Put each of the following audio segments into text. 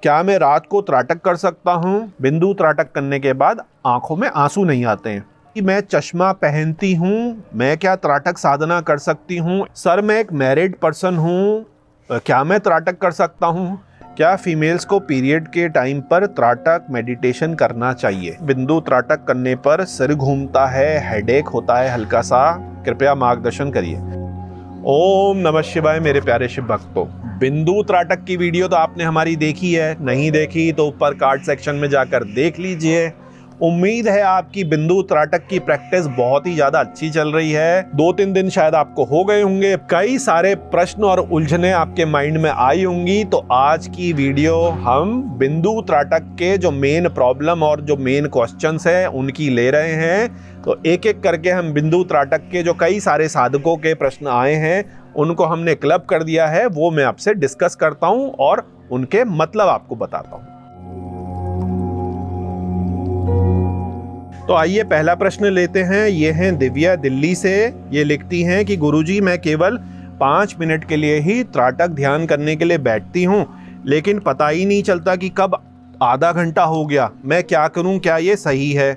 क्या मैं रात को त्राटक कर सकता हूँ? बिंदु त्राटक करने के बाद आंखों में आंसू नहीं आते हैं। कि मैं चश्मा पहनती हूँ, मैं क्या त्राटक साधना कर सकती हूँ? सर मैं एक मैरिड पर्सन हूँ, क्या मैं त्राटक कर सकता हूँ? क्या फीमेल्स को पीरियड के टाइम पर त्राटक मेडिटेशन करना चाहिए? बिंदु त्राटक करने पर सिर घूमता है, हेडेक होता है हल्का सा, कृपया मार्गदर्शन करिए। ओम नमः शिवाय। मेरे प्यारे शिव भक्तों, बिंदु त्राटक की वीडियो तो आपने हमारी देखी है, नहीं देखी तो ऊपर कार्ड सेक्शन में जाकर देख लीजिए। उम्मीद है आपकी बिंदु त्राटक की प्रैक्टिस बहुत ही ज्यादा अच्छी चल रही है। 2-3 दिन शायद आपको हो गए होंगे, कई सारे प्रश्न और उलझने आपके माइंड में आई होंगी। तो आज की वीडियो हम बिंदु त्राटक के जो मेन प्रॉब्लम और जो मेन क्वेश्चंस है उनकी ले रहे हैं। तो एक एक करके हम बिंदु त्राटक के जो कई सारे साधकों के प्रश्न आए हैं उनको हमने क्लब कर दिया है, वो मैं आपसे डिस्कस करता हूं और उनके मतलब आपको बताता हूं। तो आइए पहला प्रश्न लेते हैं। ये हैं दिव्या दिल्ली से। ये लिखती हैं कि गुरुजी मैं केवल 5 मिनट के लिए ही त्राटक ध्यान करने के लिए बैठती हूँ, लेकिन पता ही नहीं चलता कि कब आधा घंटा हो गया। मैं क्या करूँ, क्या ये सही है?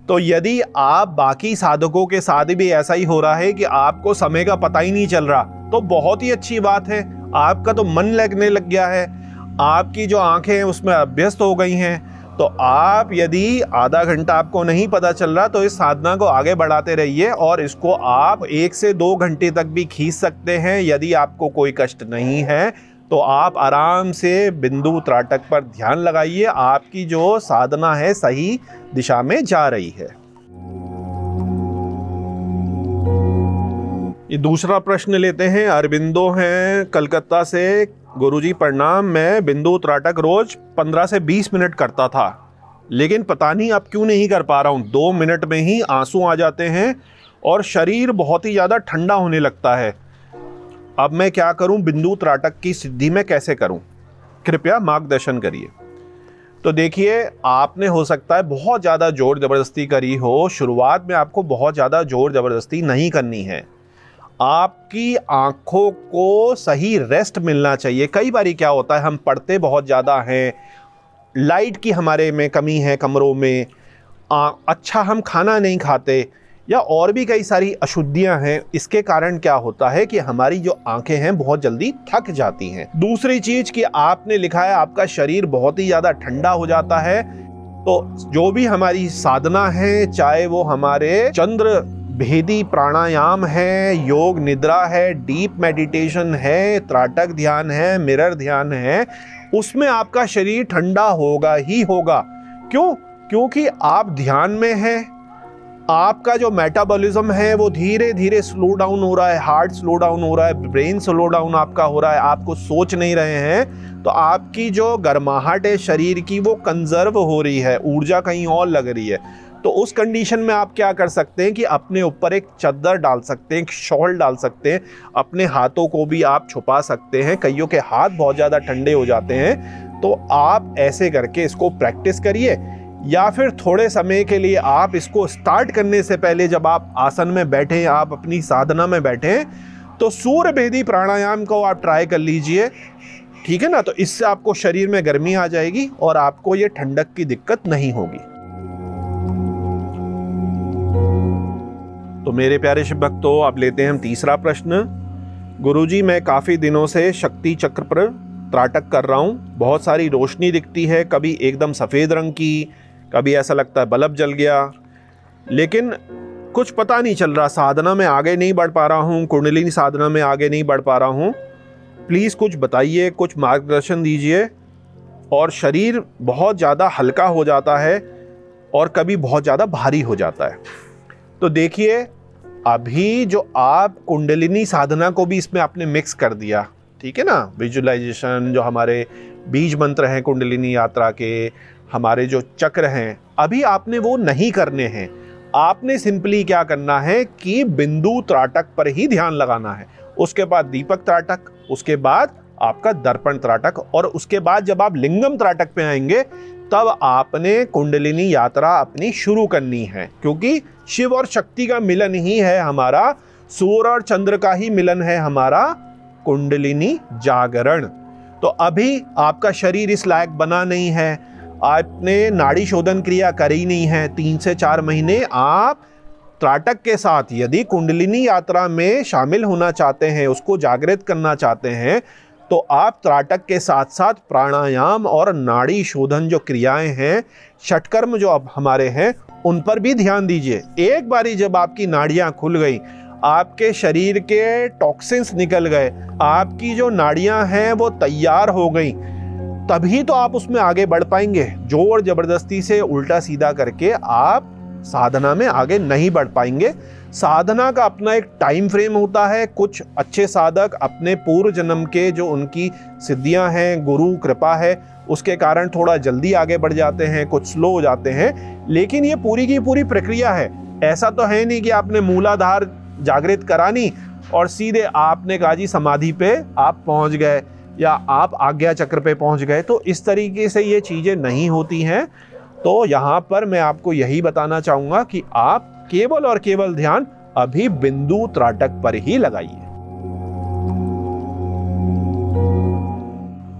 तो यदि आप बाकी साधकों के साथ भी ऐसा ही हो रहा है कि आपको समय का पता ही नहीं चल रहा, तो बहुत ही अच्छी बात है। आपका तो मन लगने लग गया है, आपकी जो आंखें हैं उसमें अभ्यस्त हो गई हैं। तो आप यदि आधा घंटा आपको नहीं पता चल रहा तो इस साधना को आगे बढ़ाते रहिए और इसको आप 1 से 2 घंटे तक भी खींच सकते हैं। यदि आपको कोई कष्ट नहीं है तो आप आराम से बिंदु त्राटक पर ध्यान लगाइए। आपकी जो साधना है सही दिशा में जा रही है। ये दूसरा प्रश्न लेते हैं। अरविंदो हैं कलकत्ता से। गुरुजी प्रणाम, मैं बिंदु त्राटक रोज 15 से 20 मिनट करता था, लेकिन पता नहीं अब क्यों नहीं कर पा रहा हूँ। 2 मिनट में ही आंसू आ जाते हैं और शरीर बहुत ही ज़्यादा ठंडा होने लगता है। अब मैं क्या करूँ? बिंदु त्राटक की सिद्धि में कैसे करूँ? कृपया मार्गदर्शन करिए। तो देखिए, आपने हो सकता है बहुत ज़्यादा जोर ज़बरदस्ती करी हो। शुरुआत में आपको बहुत ज़्यादा जोर ज़बरदस्ती नहीं करनी है। आपकी आंखों को सही रेस्ट मिलना चाहिए। कई बार क्या होता है, हम पढ़ते बहुत ज़्यादा हैं, लाइट की हमारे में कमी है कमरों में, अच्छा हम खाना नहीं खाते, या और भी कई सारी अशुद्धियां हैं। इसके कारण क्या होता है कि हमारी जो आंखें हैं बहुत जल्दी थक जाती हैं। दूसरी चीज कि आपने लिखा है आपका शरीर बहुत ही ज़्यादा ठंडा हो जाता है। तो जो भी हमारी साधना है, चाहे वो हमारे चंद्र भेदी प्राणायाम है, योग निद्रा है, डीप मेडिटेशन है, त्राटक ध्यान है, मिरर ध्यान है, उसमें आपका शरीर ठंडा होगा ही होगा। क्यों? क्योंकि आप ध्यान में हैं। आपका जो मेटाबॉलिज्म है वो धीरे धीरे स्लो डाउन हो रहा है, हार्ट स्लो डाउन हो रहा है, ब्रेन स्लो डाउन आपका हो रहा है, आपको सोच नहीं रहे हैं। तो आपकी जो गर्माहट है शरीर की वो कंजर्व हो रही है, ऊर्जा कहीं और लग रही है। तो उस कंडीशन में आप क्या कर सकते हैं कि अपने ऊपर एक चद्दर डाल सकते हैं, एक शॉल डाल सकते हैं, अपने हाथों को भी आप छुपा सकते हैं। कईयों के हाथ बहुत ज़्यादा ठंडे हो जाते हैं, तो आप ऐसे करके इसको प्रैक्टिस करिए। या फिर थोड़े समय के लिए आप इसको स्टार्ट करने से पहले जब आप आसन में बैठे, आप अपनी साधना में बैठे, तो सूर्य भेदी प्राणायाम को आप ट्राई कर लीजिए। ठीक है ना? तो इससे आपको शरीर में गर्मी आ जाएगी और आपको ये ठंडक की दिक्कत नहीं होगी। तो मेरे प्यारे शिव भक्तों, अब लेते हैं हम तीसरा प्रश्न। गुरुजी मैं काफ़ी दिनों से शक्ति चक्र पर त्राटक कर रहा हूँ। बहुत सारी रोशनी दिखती है, कभी एकदम सफ़ेद रंग की, कभी ऐसा लगता है बल्ब जल गया, लेकिन कुछ पता नहीं चल रहा। साधना में आगे नहीं बढ़ पा रहा हूँ, कुंडलिनी साधना में आगे नहीं बढ़ पा रहा हूँ। प्लीज़ कुछ बताइए, कुछ मार्गदर्शन दीजिए। और शरीर बहुत ज़्यादा हल्का हो जाता है और कभी बहुत ज़्यादा भारी हो जाता है। तो देखिए, अभी जो आप कुंडलिनी साधना को भी इसमें आपने मिक्स कर दिया, ठीक है ना? विजुअलाइजेशन, जो हमारे बीज मंत्र हैं कुंडलिनी यात्रा के, हमारे जो चक्र हैं, अभी आपने वो नहीं करने हैं। आपने सिंपली क्या करना है कि बिंदु त्राटक पर ही ध्यान लगाना है। उसके बाद दीपक त्राटक, उसके बाद आपका दर्पण त्राटक, और उसके बाद जब आप लिंगम त्राटक पे आएंगे तब आपने कुंडलिनी यात्रा अपनी शुरू करनी है। क्योंकि शिव और शक्ति का मिलन ही है हमारा, सूर्य और चंद्र का ही मिलन है हमारा कुंडलिनी जागरण। तो अभी आपका शरीर इस लायक बना नहीं है, आपने नाड़ी शोधन क्रिया करी नहीं है, 3 से 4 महीने आप त्राटक के साथ यदि कुंडलिनी यात्रा में शामिल होना चाहते हैं, उसको जागृत करना चाहते हैं, तो आप त्राटक के साथ साथ प्राणायाम और नाड़ी शोधन जो क्रियाएं हैं, षटकर्म जो अब हमारे हैं, उन पर भी ध्यान दीजिए। एक बारी जब आपकी नाड़ियां खुल गई, आपके शरीर के टॉक्सिन्स निकल गए, आपकी जो नाड़ियां हैं वो तैयार हो गई, तभी तो आप उसमें आगे बढ़ पाएंगे। जोर जबरदस्ती से उल्टा सीधा करके आप साधना में आगे नहीं बढ़ पाएंगे। साधना का अपना एक टाइम फ्रेम होता है। कुछ अच्छे साधक अपने पूर्व जन्म के जो उनकी सिद्धियां हैं, गुरु कृपा है, उसके कारण थोड़ा जल्दी आगे बढ़ जाते हैं, कुछ स्लो हो जाते हैं, लेकिन ये पूरी की पूरी प्रक्रिया है। ऐसा तो है नहीं कि आपने मूलाधार जागृत करानी और सीधे आपने कहा जी समाधि पे आप पहुंच गए या आप आज्ञा चक्र पे पहुंच गए। तो इस तरीके से ये चीज़ें नहीं होती हैं। तो यहाँ पर मैं आपको यही बताना चाहूँगा कि आप केवल और केवल ध्यान अभी बिंदु त्राटक पर ही लगाइए।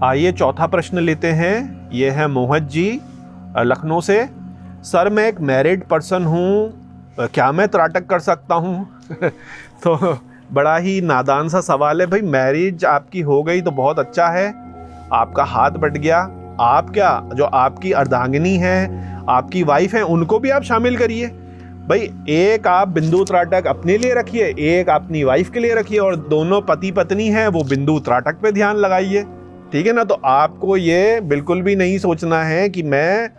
आइए चौथा प्रश्न लेते हैं। ये है मोहत जी लखनऊ से। सर मैं एक मैरिड पर्सन हूँ, क्या मैं त्राटक कर सकता हूँ? तो बड़ा ही नादान सा सवाल है भाई। मैरिज आपकी हो गई तो बहुत अच्छा है, आपका हाथ बट गया। आप क्या, जो आपकी अर्धांगिनी है, आपकी वाइफ है, उनको भी आप शामिल करिए भाई। एक आप बिंदु त्राटक अपने लिए रखिए, एक अपनी वाइफ के लिए रखिए, और दोनों पति पत्नी हैं वो बिंदु त्राटक पे ध्यान लगाइए, ठीक है ना। तो आपको ये बिल्कुल भी नहीं सोचना है कि मैं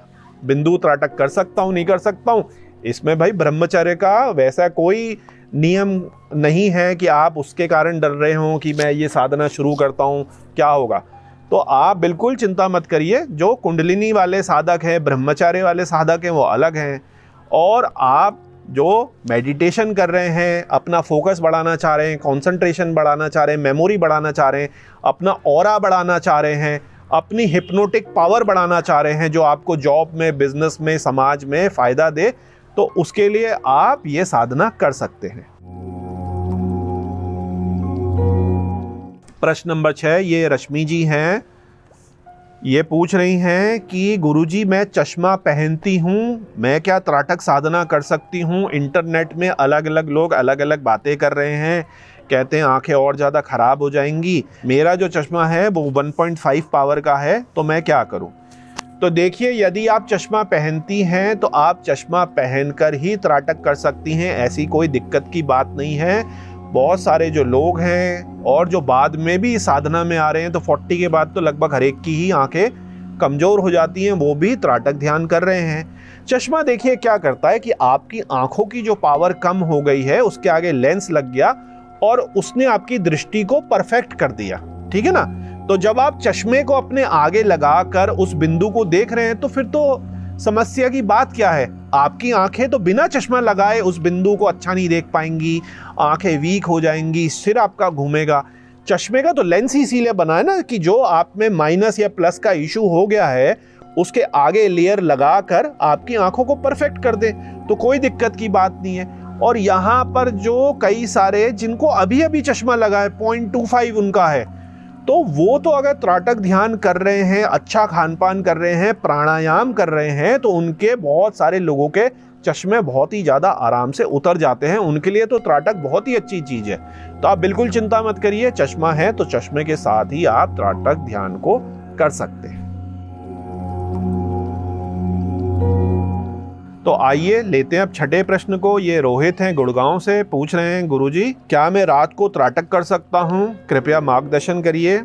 बिंदु त्राटक कर सकता हूँ नहीं कर सकता हूँ। इसमें भाई ब्रह्मचर्य का वैसा कोई नियम नहीं है कि आप उसके कारण डर रहे हो कि मैं ये साधना शुरू करता हूँ क्या होगा। तो आप बिल्कुल चिंता मत करिए। जो कुंडलिनी वाले साधक हैं, ब्रह्मचार्य वाले साधक हैं, वो अलग हैं। और आप जो मेडिटेशन कर रहे हैं, अपना फोकस बढ़ाना चाह रहे हैं, कंसंट्रेशन बढ़ाना चाह रहे हैं, मेमोरी बढ़ाना चाह रहे हैं, अपना ऑरा बढ़ाना चाह रहे हैं, अपनी हिप्नोटिक पावर बढ़ाना चाह रहे हैं, जो आपको जॉब में, बिजनेस में, समाज में फ़ायदा दे, तो उसके लिए आप ये साधना कर सकते हैं। प्रश्न नंबर 6, ये रश्मि जी हैं। ये पूछ रही हैं कि गुरुजी मैं चश्मा पहनती हूँ, मैं क्या त्राटक साधना कर सकती हूँ? इंटरनेट में अलग अलग लोग अलग अलग बातें कर रहे हैं, कहते हैं आंखें और ज़्यादा ख़राब हो जाएंगी। मेरा जो चश्मा है वो 1.5 पावर का है, तो मैं क्या करूँ? तो देखिए, यदि आप चश्मा पहनती हैं तो आप चश्मा पहनकर ही त्राटक कर सकती हैं, ऐसी कोई दिक्कत की बात नहीं है। बहुत सारे जो लोग हैं और जो बाद में भी साधना में आ रहे हैं, तो 40 के बाद तो लगभग हर एक की ही आंखें कमज़ोर हो जाती हैं, वो भी त्राटक ध्यान कर रहे हैं। चश्मा देखिए क्या करता है कि आपकी आंखों की जो पावर कम हो गई है, उसके आगे लेंस लग गया और उसने आपकी दृष्टि को परफेक्ट कर दिया, ठीक है ना। तो जब आप चश्मे को अपने आगे लगाकर उस बिंदु को देख रहे हैं, तो फिर तो समस्या की बात क्या है? आपकी आंखें तो बिना चश्मा लगाए उस बिंदु को अच्छा नहीं देख पाएंगी, आंखें वीक हो जाएंगी, सिर आपका घूमेगा। चश्मे का तो लेंस ही इसीलिए बना है ना कि जो आप में माइनस या प्लस का इशू हो गया है, उसके आगे लेयर लगाकर आपकी आंखों को परफेक्ट कर दे, तो कोई दिक्कत की बात नहीं है। और यहाँ पर जो कई सारे जिनको अभी अभी चश्मा लगा है, 0.25 उनका है, तो वो तो अगर त्राटक ध्यान कर रहे हैं, अच्छा खान पान कर रहे हैं, प्राणायाम कर रहे हैं, तो उनके बहुत सारे लोगों के चश्मे बहुत ही ज़्यादा आराम से उतर जाते हैं। उनके लिए तो त्राटक बहुत ही अच्छी चीज़ है। तो आप बिल्कुल चिंता मत करिए, चश्मा है तो चश्मे के साथ ही आप त्राटक ध्यान को कर सकते हैं। तो आइए लेते हैं अब छठे प्रश्न को। ये रोहित हैं गुड़गांव से, पूछ रहे हैं गुरुजी क्या मैं रात को त्राटक कर सकता हूँ, कृपया मार्गदर्शन करिए।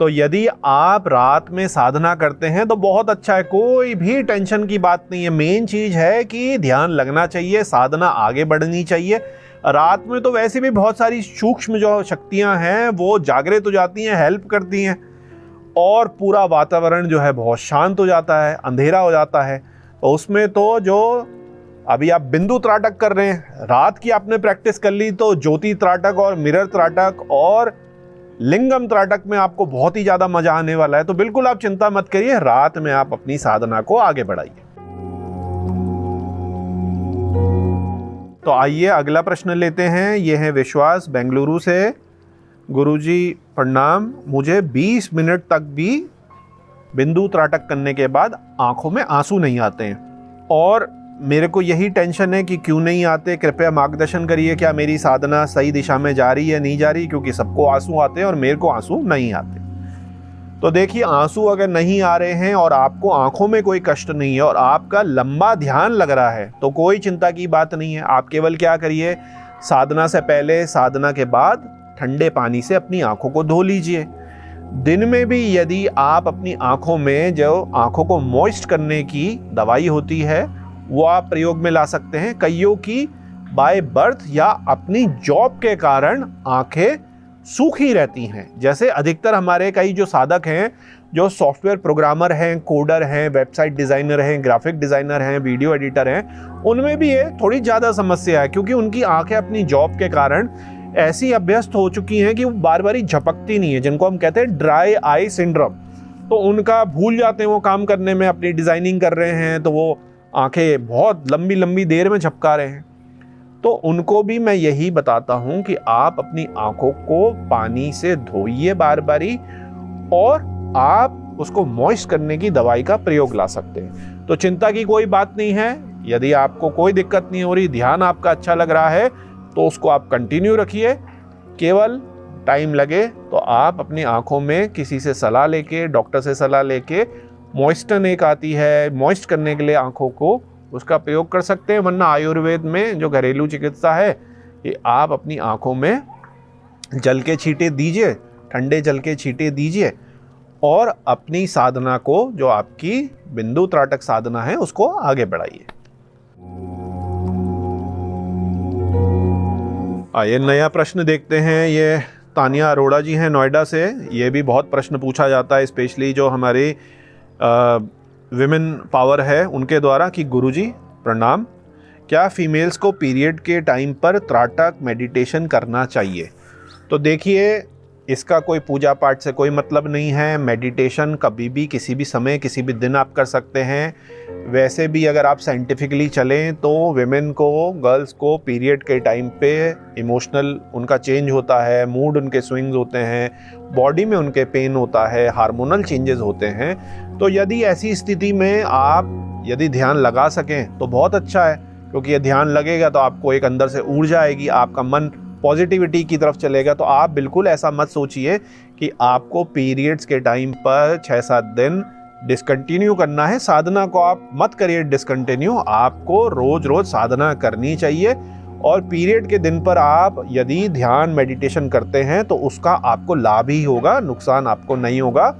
तो यदि आप रात में साधना करते हैं तो बहुत अच्छा है, कोई भी टेंशन की बात नहीं है। मेन चीज़ है कि ध्यान लगना चाहिए, साधना आगे बढ़नी चाहिए। रात में तो वैसे भी बहुत सारी सूक्ष्म जो शक्तियाँ हैं वो जागृत हो जाती हैं, हेल्प करती हैं, और पूरा वातावरण जो है बहुत शांत हो जाता है, अंधेरा हो जाता है। तो उसमें तो जो अभी आप बिंदु त्राटक कर रहे हैं, रात की आपने प्रैक्टिस कर ली, तो ज्योति त्राटक और मिरर त्राटक और लिंगम त्राटक में आपको बहुत ही ज़्यादा मजा आने वाला है। तो बिल्कुल आप चिंता मत करिए, रात में आप अपनी साधना को आगे बढ़ाइए। तो आइए अगला प्रश्न लेते हैं। ये है विश्वास बेंगलुरु से। गुरुजी प्रणाम, मुझे 20 मिनट तक भी बिंदु त्राटक करने के बाद आंखों में आंसू नहीं आते हैं और मेरे को यही टेंशन है कि क्यों नहीं आते। कृपया मार्गदर्शन करिए, क्या मेरी साधना सही दिशा में जा रही है, नहीं जा रही, क्योंकि सबको आंसू आते हैं और मेरे को आंसू नहीं आते। तो देखिए, आंसू अगर नहीं आ रहे हैं और आपको आंखों में कोई कष्ट नहीं है और आपका लंबा ध्यान लग रहा है तो कोई चिंता की बात नहीं है। आप केवल क्या करिए, साधना से पहले, साधना के बाद ठंडे पानी से अपनी आंखों को धो लीजिए। दिन में भी यदि आप अपनी आंखों में जो आंखों को मॉइस्ट करने की दवाई होती है वो आप प्रयोग में ला सकते हैं। कईयों की बाय बर्थ या अपनी जॉब के कारण आंखें सूखी रहती हैं। जैसे अधिकतर हमारे कई जो साधक हैं, जो सॉफ्टवेयर प्रोग्रामर हैं, कोडर हैं, वेबसाइट डिज़ाइनर हैं, ग्राफिक डिज़ाइनर हैं, वीडियो एडिटर हैं, उनमें भी ये थोड़ी ज़्यादा समस्या है क्योंकि उनकी आंखें अपनी जॉब के कारण ऐसी अभ्यस्त हो चुकी हैं कि वो बार बार ही झपकती नहीं है, जिनको हम कहते हैं ड्राई आई सिंड्रोम। तो उनका भूल जाते हैं वो काम करने में, अपनी डिज़ाइनिंग कर रहे हैं तो वो आंखें बहुत लंबी लंबी देर में झपका रहे हैं। तो उनको भी मैं यही बताता हूं कि आप अपनी आंखों को पानी से धोइए बार बारी और आप उसको मॉइस्ट करने की दवाई का प्रयोग ला सकते हैं। तो चिंता की कोई बात नहीं है। यदि आपको कोई दिक्कत नहीं हो रही, ध्यान आपका अच्छा लग रहा है तो उसको आप कंटिन्यू रखिए। केवल टाइम लगे तो आप अपनी आंखों में किसी से सलाह लेके, डॉक्टर से सलाह लेके, मॉइस्चर एक आती है मॉइस्ट करने के लिए आंखों को, उसका प्रयोग कर सकते हैं। वरना आयुर्वेद में जो घरेलू चिकित्सा है कि आप अपनी आंखों में जल के छींटे दीजिए, ठंडे जल के छींटे दीजिए और अपनी साधना को, जो आपकी बिंदु त्राटक साधना है, उसको आगे बढ़ाइए। आइए नया प्रश्न देखते हैं। ये तानिया अरोड़ा जी हैं नोएडा से। ये भी बहुत प्रश्न पूछा जाता है, स्पेशली जो हमारे विमेन पावर है उनके द्वारा कि गुरुजी प्रणाम, क्या फीमेल्स को पीरियड के टाइम पर त्राटक मेडिटेशन करना चाहिए? तो देखिए, इसका कोई पूजा पाठ से कोई मतलब नहीं है। मेडिटेशन कभी भी, किसी भी समय, किसी भी दिन आप कर सकते हैं। वैसे भी अगर आप साइंटिफिकली चलें तो विमेन को, गर्ल्स को पीरियड के टाइम पे इमोशनल उनका चेंज होता है, मूड उनके स्विंग्स होते हैं, बॉडी में उनके पेन होता है, हार्मोनल चेंजेस होते हैं। तो यदि ऐसी स्थिति में आप यदि ध्यान लगा सकें तो बहुत अच्छा है, क्योंकि ये ध्यान लगेगा तो आपको एक अंदर से ऊर्जा आएगी, आपका मन पॉजिटिविटी की तरफ चलेगा। तो आप बिल्कुल ऐसा मत सोचिए कि आपको पीरियड्स के टाइम पर 6-7 दिन डिसकंटिन्यू करना है। साधना को आप मत करिए डिसकंटिन्यू, आपको रोज रोज साधना करनी चाहिए। और पीरियड के दिन पर आप यदि ध्यान मेडिटेशन करते हैं तो उसका आपको लाभ ही होगा, नुकसान आपको नहीं होगा।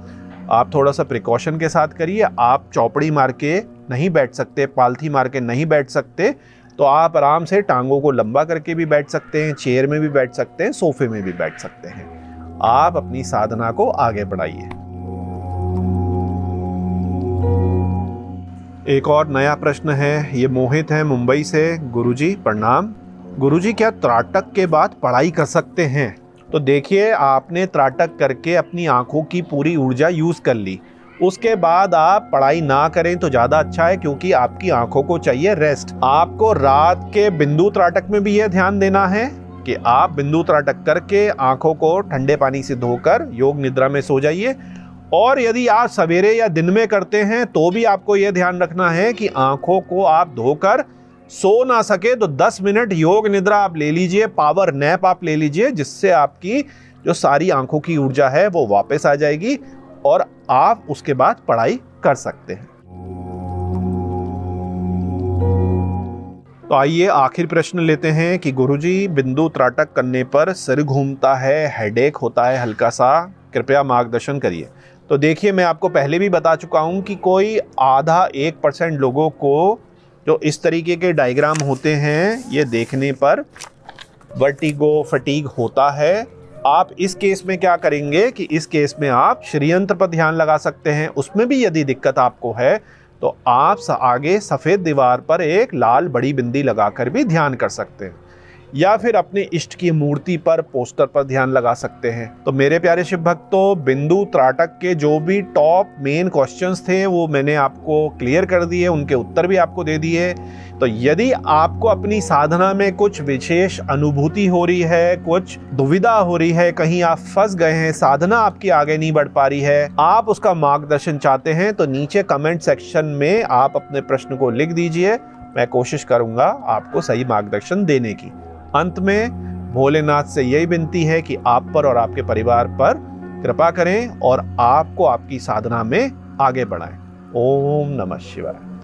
आप थोड़ा सा प्रिकॉशन के साथ करिए। आप चौपड़ी मार के नहीं बैठ सकते, पालथी मार के नहीं बैठ सकते, तो आप आराम से टांगों को लंबा करके भी बैठ सकते हैं, चेयर में भी बैठ सकते हैं, सोफे में भी बैठ सकते हैं। आप अपनी साधना को आगे बढ़ाइए। एक और नया प्रश्न है, ये मोहित है मुंबई से। गुरुजी प्रणाम, गुरुजी क्या त्राटक के बाद पढ़ाई कर सकते हैं? तो देखिए, आपने त्राटक करके अपनी आंखों की पूरी ऊर्जा यूज कर ली, उसके बाद आप पढ़ाई ना करें तो ज़्यादा अच्छा है, क्योंकि आपकी आंखों को चाहिए रेस्ट। आपको रात के बिंदु त्राटक में भी यह ध्यान देना है कि आप बिंदु त्राटक करके आंखों को ठंडे पानी से धोकर योग निद्रा में सो जाइए। और यदि आप सवेरे या दिन में करते हैं तो भी आपको यह ध्यान रखना है कि आंखों को आप धोकर सो ना सके तो 10 मिनट योग निद्रा आप ले लीजिए, पावर नैप आप ले लीजिए, जिससे आपकी जो सारी आंखों की ऊर्जा है वो वापस आ जाएगी और आप उसके बाद पढ़ाई कर सकते हैं। तो आइए आखिर प्रश्न लेते हैं कि गुरुजी, बिंदु त्राटक करने पर सिर घूमता है, हेडेक होता है हल्का सा, कृपया मार्गदर्शन करिए। तो देखिए, मैं आपको पहले भी बता चुका हूं कि कोई आधा 1% लोगों को जो इस तरीके के डायग्राम होते हैं, ये देखने पर वर्टिगो, फटीग होता है। आप इस केस में क्या करेंगे कि इस केस में आप श्रीयंत्र पर ध्यान लगा सकते हैं। उसमें भी यदि दिक्कत आपको है तो आप आगे सफ़ेद दीवार पर एक लाल बड़ी बिंदी लगाकर भी ध्यान कर सकते हैं। या फिर अपने इष्ट की मूर्ति पर, पोस्टर पर ध्यान लगा सकते हैं। तो मेरे प्यारे शिव भक्तों, बिंदु त्राटक के जो भी टॉप मेन क्वेश्चंस थे वो मैंने आपको क्लियर कर दिए, उनके उत्तर भी आपको दे दिए। तो यदि आपको अपनी साधना में कुछ विशेष अनुभूति हो रही है, कुछ दुविधा हो रही है, कहीं आप फंस गए हैं, साधना आपकी आगे नहीं बढ़ पा रही है, आप उसका मार्गदर्शन चाहते हैं, तो नीचे कमेंट सेक्शन में आप अपने प्रश्न को लिख दीजिए। मैं कोशिश करूंगा आपको सही मार्गदर्शन देने की। अंत में भोलेनाथ से यही विनती है कि आप पर और आपके परिवार पर कृपा करें और आपको आपकी साधना में आगे बढ़ाएं। ओम नमः शिवाय।